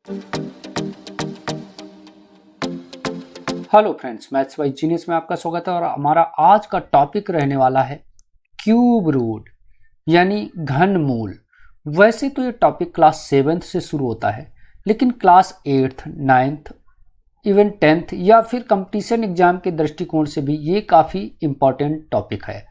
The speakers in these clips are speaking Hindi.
Hello friends, maths by genius में आपका स्वागत है और हमारा आज का टॉपिक रहने वाला है क्यूब रूट यानी घनमूल। वैसे तो ये टॉपिक क्लास 7th से शुरू होता है, लेकिन class 8th, 9th, even 10th या फिर कंपटीशन एग्जाम के दृष्टिकोण से भी ये काफ़ी इम्पॉर्टेंट टॉपिक है।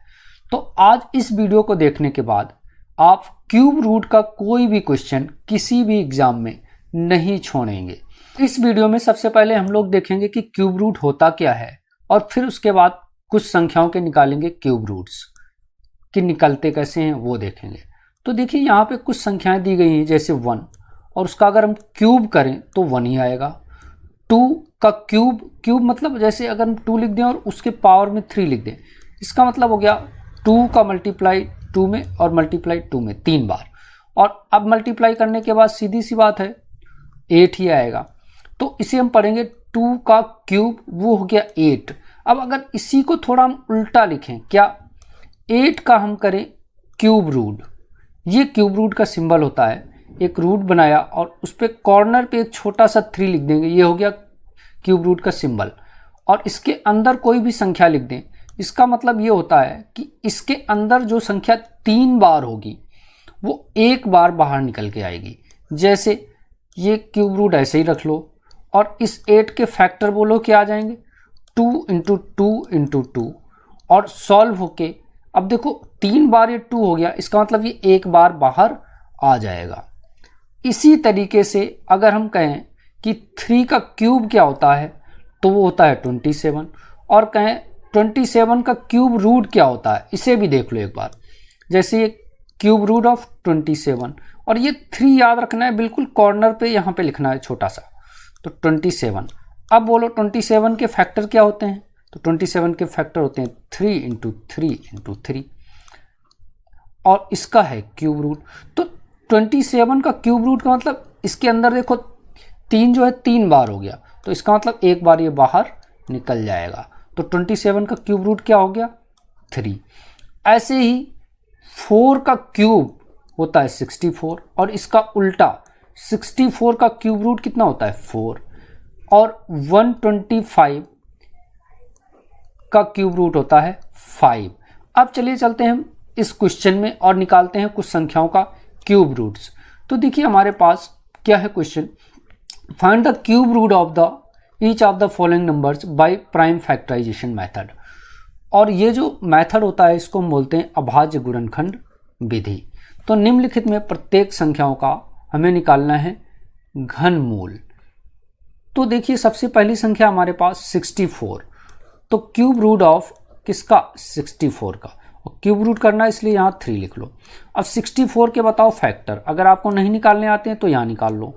तो आज इस वीडियो को देखने के बाद आप क्यूब रूट का कोई भी क्वेश्चन किसी भी एग्जाम में नहीं छोड़ेंगे। इस वीडियो में सबसे पहले हम लोग देखेंगे कि क्यूब रूट होता क्या है और फिर उसके बाद कुछ संख्याओं के निकालेंगे क्यूब रूट्स कि निकलते कैसे हैं वो देखेंगे। तो देखिए यहाँ पे कुछ संख्याएं दी गई हैं जैसे 1 और उसका अगर हम क्यूब करें तो 1 ही आएगा। 2 का क्यूब मतलब जैसे अगर हम 2 लिख दें और उसके पावर में 3 लिख दें, इसका मतलब हो गया 2 का मल्टीप्लाई 2 में और मल्टीप्लाई 2 में 3 बार। और अब मल्टीप्लाई करने के बाद सीधी सी बात है 8 ही आएगा। तो इसे हम पढ़ेंगे 2 का क्यूब, वो हो गया 8। अब अगर इसी को थोड़ा हम उल्टा लिखें, क्या 8 का हम करें क्यूब रूट, ये क्यूब रूट का सिंबल होता है। एक रूट बनाया और उस पर कॉर्नर पे एक छोटा सा 3 लिख देंगे, ये हो गया क्यूब रूट का सिंबल। और इसके अंदर कोई भी संख्या लिख दें, इसका मतलब ये होता है कि इसके अंदर जो संख्या 3 बार होगी वो एक बार बाहर निकल के आएगी। जैसे ये क्यूब रूट ऐसे ही रख लो और इस 8 के फैक्टर बोलो क्या आ जाएंगे 2 इंटू 2 इंटू 2 और सॉल्व होके अब देखो 3 बार ये 2 हो गया, इसका मतलब ये एक बार बाहर आ जाएगा। इसी तरीके से अगर हम कहें कि 3 का क्यूब क्या होता है तो वो होता है 27 और कहें 27 का क्यूब रूट क्या होता है इसे भी देख लो एक बार। जैसे ये क्यूब रूट ऑफ 27 और ये 3 याद रखना है, बिल्कुल कॉर्नर पे यहाँ पे लिखना है छोटा सा, तो 27। अब बोलो 27 के फैक्टर क्या होते हैं, तो 27 के फैक्टर होते हैं 3 इंटू 3 इंटू 3 और इसका है क्यूब रूट। तो 27 का क्यूब रूट का मतलब इसके अंदर देखो 3 जो है 3 बार हो गया, तो इसका मतलब एक बार ये बाहर निकल जाएगा। तो 27 का क्यूब रूट क्या हो गया 3। ऐसे ही 4 का क्यूब होता है 64 और इसका उल्टा 64 का क्यूब रूट कितना होता है 4 और 125 का क्यूब रूट होता है 5। अब चलिए चलते हैं हम इस क्वेश्चन में और निकालते हैं कुछ संख्याओं का क्यूब रूट्स। तो देखिए हमारे पास क्या है question, find the cube root of the each of the following numbers by prime factorization method. और ये जो मेथड होता है इसको हम बोलते हैं अभाज्य गुणनखंड विधि। तो निम्नलिखित में प्रत्येक संख्याओं का हमें निकालना है घनमूल। तो देखिए सबसे पहली संख्या हमारे पास 64, तो क्यूब रूट ऑफ किसका 64 का, और क्यूब रूट करना है इसलिए यहाँ 3 लिख लो। अब 64 के बताओ फैक्टर, अगर आपको नहीं निकालने आते हैं तो यहाँ निकाल लो।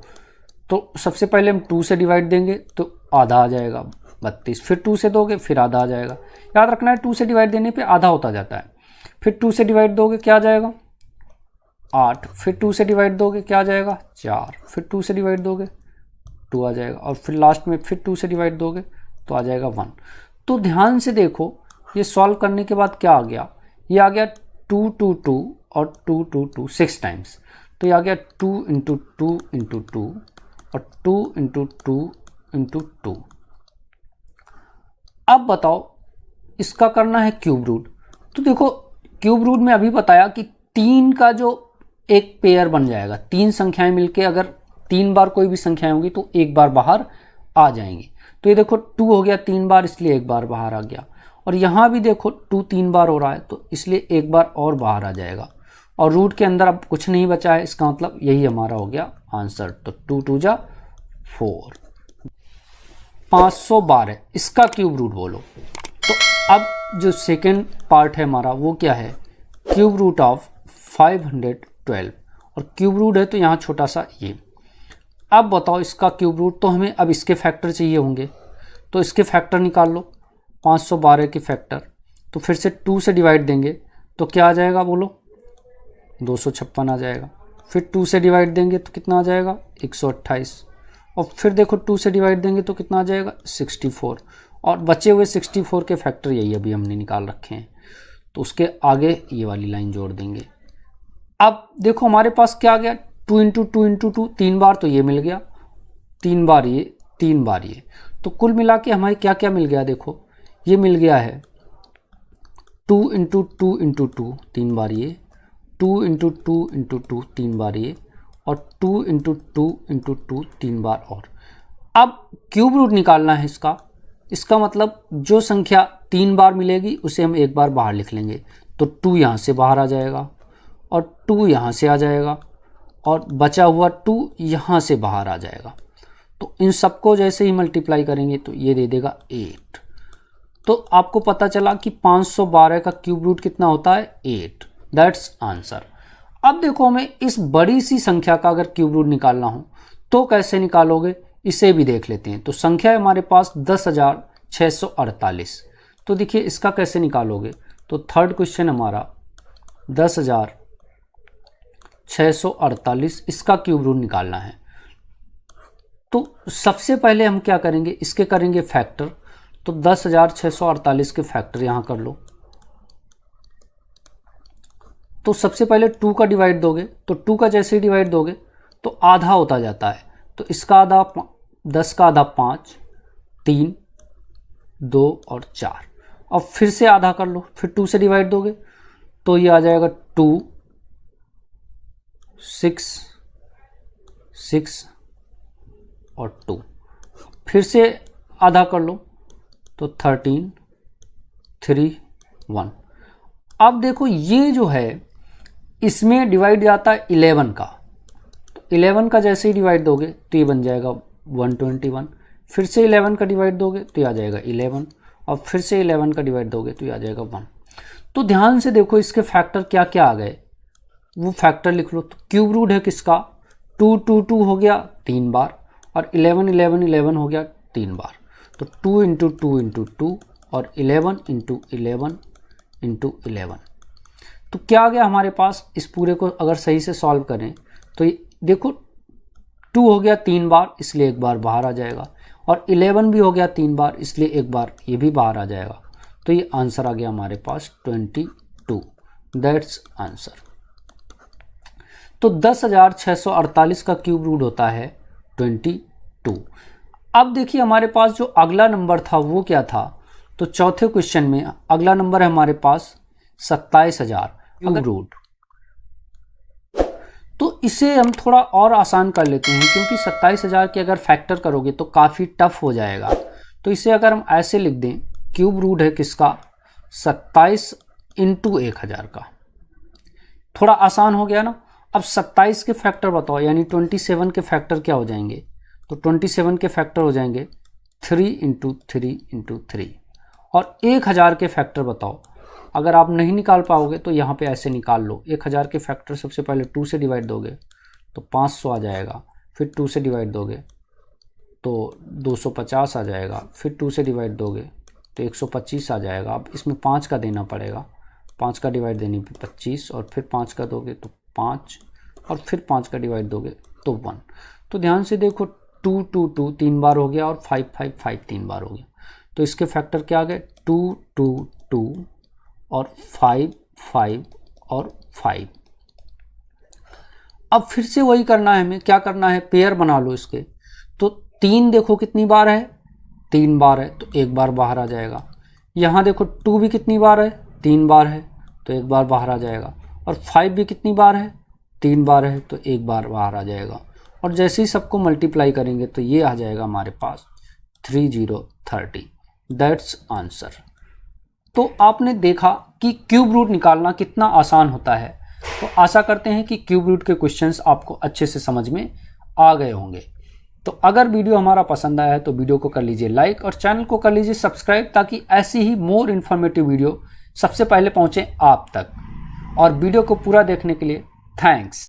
तो सबसे पहले हम 2 से डिवाइड देंगे तो आधा आ जाएगा 32, फिर 2 से दोगे फिर आधा आ जाएगा। याद रखना है 2 से डिवाइड देने पे आधा होता जाता है। फिर 2 से डिवाइड दोगे क्या आ जाएगा 8, फिर 2 से डिवाइड दोगे क्या आ जाएगा 4, फिर 2 से डिवाइड दोगे 2 आ जाएगा और फिर लास्ट में फिर 2 से डिवाइड दोगे तो आ जाएगा 1। तो ध्यान से देखो ये सॉल्व करने के बाद क्या आ गया, ये आ गया 2 2 2 और 2 2 2 6 टाइम्स। तो ये आ गया 2 इंटू 2 इंटू 2 और 2 इंटू 2 इंटू 2। अब बताओ इसका करना है क्यूब रूट। तो देखो क्यूब रूट में अभी बताया कि 3 का जो एक पेयर बन जाएगा, 3 संख्याएं मिलके अगर 3 बार कोई भी संख्याएं होंगी तो एक बार बाहर आ जाएंगी। तो ये देखो 2 हो गया 3 बार इसलिए एक बार बाहर आ गया, और यहाँ भी देखो 2 3 बार हो रहा है तो इसलिए एक बार और बाहर आ जाएगा, और रूट के अंदर अब कुछ नहीं बचा है, इसका मतलब यही हमारा हो गया आंसर। तो 2 2 जा 4, 512 इसका क्यूब रूट बोलो। तो अब जो सेकेंड पार्ट है हमारा वो क्या है, क्यूब रूट ऑफ 512, और क्यूब रूट है तो यहाँ छोटा सा ये। अब बताओ इसका क्यूब रूट, तो हमें अब इसके फैक्टर चाहिए होंगे, तो इसके फैक्टर निकाल लो 512 के फैक्टर। तो फिर से 2 से डिवाइड देंगे तो क्या आ जाएगा बोलो 256 आ जाएगा। फिर 2 से डिवाइड देंगे तो कितना आ जाएगा 128, और फिर देखो 2 से डिवाइड देंगे तो कितना आ जाएगा 64, और बचे हुए 64 के फैक्टर यही अभी हमने निकाल रखे हैं, तो उसके आगे ये वाली लाइन जोड़ देंगे। अब देखो हमारे पास क्या आ गया 2 इंटू 2 इंटू 2 3 बार तो ये मिल गया, 3 बार ये, 3 बार ये। तो कुल मिला के हमें क्या क्या मिल गया, देखो ये मिल गया है 2 इंटू 2 इंटू 2, 3 बार ये, 2 इंटू 2 इंटू 2, 3 बार ये, और 2 इंटू 2 इंटू 2, 3 बार और। अब क्यूब रूट निकालना है इसका मतलब जो संख्या 3 बार मिलेगी उसे हम एक बार बाहर लिख लेंगे। तो 2 यहाँ से बाहर आ जाएगा और 2 यहाँ से आ जाएगा और बचा हुआ 2 यहाँ से बाहर आ जाएगा। तो इन सबको जैसे ही मल्टीप्लाई करेंगे तो ये दे देगा 8। तो आपको पता चला कि 512 का क्यूब रूट कितना होता है, 8। That's answer. अब देखो हमें इस बड़ी सी संख्या का अगर क्यूब रूट निकालना हो तो कैसे निकालोगे, इसे भी देख लेते हैं। तो संख्या है हमारे पास 10,648। तो देखिए इसका कैसे निकालोगे, तो थर्ड क्वेश्चन हमारा 10,648, इसका क्यूब रूट निकालना है। तो सबसे पहले हम क्या करेंगे, इसके करेंगे फैक्टर। तो 10,648 के फैक्टर यहाँ कर लो। तो सबसे पहले 2 का डिवाइड दोगे, तो 2 का जैसे ही डिवाइड दोगे तो आधा होता जाता है। तो इसका आधा 10 का आधा 5, 3, 2 और 4। अब फिर से आधा कर लो, फिर 2 से डिवाइड दोगे तो ये आ जाएगा 2, 6, 6 और 2। फिर से आधा कर लो तो 13, 3, 1। अब देखो ये जो है इसमें डिवाइड जाता है 11 का। तो 11 का जैसे ही डिवाइड दोगे तो ये बन जाएगा 121। फिर से 11 का डिवाइड दोगे तो ये आ जाएगा 11, और फिर से 11 का डिवाइड दोगे तो ये आ जाएगा 1। तो ध्यान से देखो इसके फैक्टर क्या क्या आ गए, वो फैक्टर लिख लो। तो क्यूब रूट है किसका, 2, 2, 2 हो गया 3 बार, और 11, 11, 11 हो गया 3 बार। तो 2 इंटू 2 इंटू 2 और 11 इंटू 11 इंटू 11। तो क्या आ गया हमारे पास, इस पूरे को अगर सही से सॉल्व करें तो ये देखो 2 हो गया 3 बार, इसलिए एक बार बाहर आ जाएगा, और 11 भी हो गया 3 बार, इसलिए एक बार ये भी बाहर आ जाएगा। तो ये आंसर आ गया हमारे पास 22। That's answer. तो 10,648 का क्यूब रूट होता है 22। अब देखिए हमारे पास जो अगला नंबर था वो क्या था, तो चौथे क्वेश्चन में अगला नंबर है हमारे पास 27,000 क्यूब रूट। तो इसे हम थोड़ा और आसान कर लेते हैं, क्योंकि 27,000 के अगर फैक्टर करोगे तो काफ़ी टफ हो जाएगा। तो इसे अगर हम ऐसे लिख दें, क्यूब रूट है किसका, 27 इंटू 1000 का। थोड़ा आसान हो गया ना। अब 27 के फैक्टर बताओ, यानी 27 के फैक्टर क्या हो जाएंगे, तो 27 के फैक्टर हो जाएंगे 3 इंटू 3 इंटू 3। और 1000 के फैक्टर बताओ। अगर आप नहीं निकाल पाओगे तो यहाँ पे ऐसे निकाल लो। 1000 के फैक्टर सबसे पहले 2 से डिवाइड दोगे तो 500 आ जाएगा, फिर 2 से डिवाइड दोगे तो 250 आ जाएगा, फिर 2 से डिवाइड दोगे तो 125 आ जाएगा। अब इसमें 5 का देना पड़ेगा, 5 का डिवाइड देने पे 25, और फिर 5 का दोगे तो 5, और फिर 5 का डिवाइड दोगे तो 1। तो ध्यान से देखो 2, 2, 2 3 बार हो गया, और 5, 5, 5 3 बार हो गया। तो इसके फैक्टर क्या आ गए, 2, 2, 2 और 5, 5 और 5। अब फिर से वही करना है हमें, क्या करना है, पेयर बना लो इसके। तो 3 देखो कितनी बार है, 3 बार है, तो एक बार बाहर आ जाएगा। यहाँ देखो 2 भी कितनी बार है, 3 बार है, तो एक बार बाहर आ जाएगा। और 5 भी कितनी बार है, 3 बार है, तो एक बार बाहर आ जाएगा। और जैसे ही सबको मल्टीप्लाई करेंगे तो ये आ जाएगा हमारे पास 3030। That's answer. तो आपने देखा कि क्यूब रूट निकालना कितना आसान होता है। तो आशा करते हैं कि क्यूब रूट के क्वेश्चंस आपको अच्छे से समझ में आ गए होंगे। तो अगर वीडियो हमारा पसंद आया है तो वीडियो को कर लीजिए लाइक और चैनल को कर लीजिए सब्सक्राइब, ताकि ऐसी ही मोर इन्फॉर्मेटिव वीडियो सबसे पहले पहुंचे आप तक। और वीडियो को पूरा देखने के लिए थैंक्स।